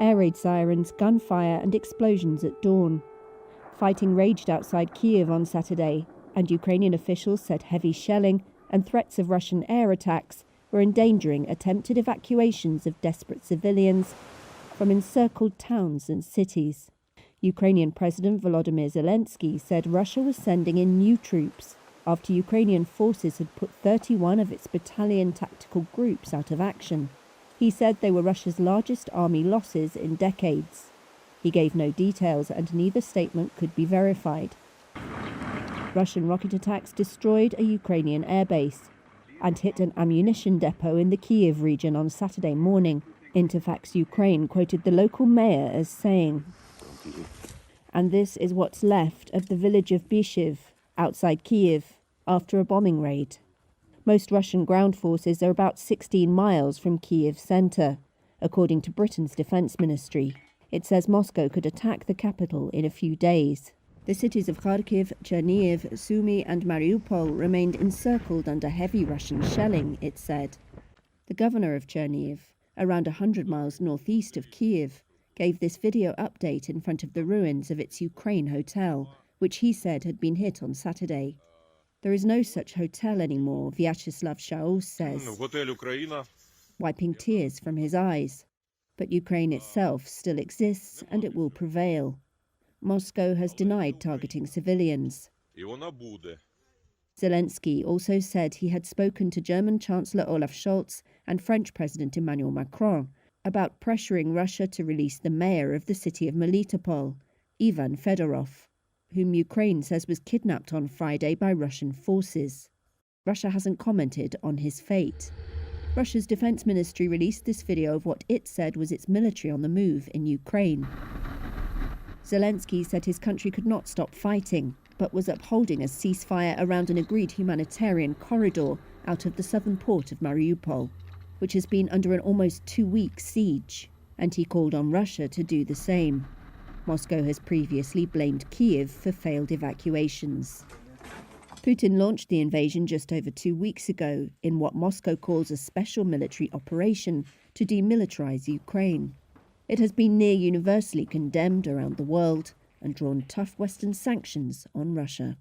air raid sirens, gunfire and explosions at dawn. Fighting raged outside Kyiv on Saturday, and Ukrainian officials said heavy shelling and threats of Russian air attacks were endangering attempted evacuations of desperate civilians from encircled towns and cities. Ukrainian President Volodymyr Zelensky said Russia was sending in new troops after Ukrainian forces had put 31 of its battalion tactical groups out of action. He said they were Russia's largest army losses in decades. He gave no details and neither statement could be verified. Russian rocket attacks destroyed a Ukrainian airbase and hit an ammunition depot in the Kyiv region on Saturday morning. Interfax Ukraine quoted the local mayor as saying, "And this is what's left of the village of Bishiv, outside Kyiv, after a bombing raid." Most Russian ground forces are about 16 miles from Kyiv's centre, according to Britain's defence ministry. It says Moscow could attack the capital in a few days. The cities of Kharkiv, Chernihiv, Sumy and Mariupol remained encircled under heavy Russian shelling, it said. The governor of Chernihiv, around 100 miles northeast of Kyiv, gave this video update in front of the ruins of its Ukraine hotel, which he said had been hit on Saturday. There is no such hotel anymore, Vyacheslav Shaus says, wiping tears from his eyes. But Ukraine itself still exists and it will prevail. Moscow has denied targeting civilians. Zelensky also said he had spoken to German Chancellor Olaf Scholz and French President Emmanuel Macron about pressuring Russia to release the mayor of the city of Melitopol, Ivan Fedorov, whom Ukraine says was kidnapped on Friday by Russian forces. Russia hasn't commented on his fate. Russia's defense ministry released this video of what it said was its military on the move in Ukraine. Zelensky said his country could not stop fighting, but was upholding a ceasefire around an agreed humanitarian corridor out of the southern port of Mariupol, which has been under an almost 2-week siege, and he called on Russia to do the same. Moscow has previously blamed Kyiv for failed evacuations. Putin launched the invasion just over 2 weeks ago in what Moscow calls a special military operation to demilitarize Ukraine. It has been near universally condemned around the world and drawn tough Western sanctions on Russia.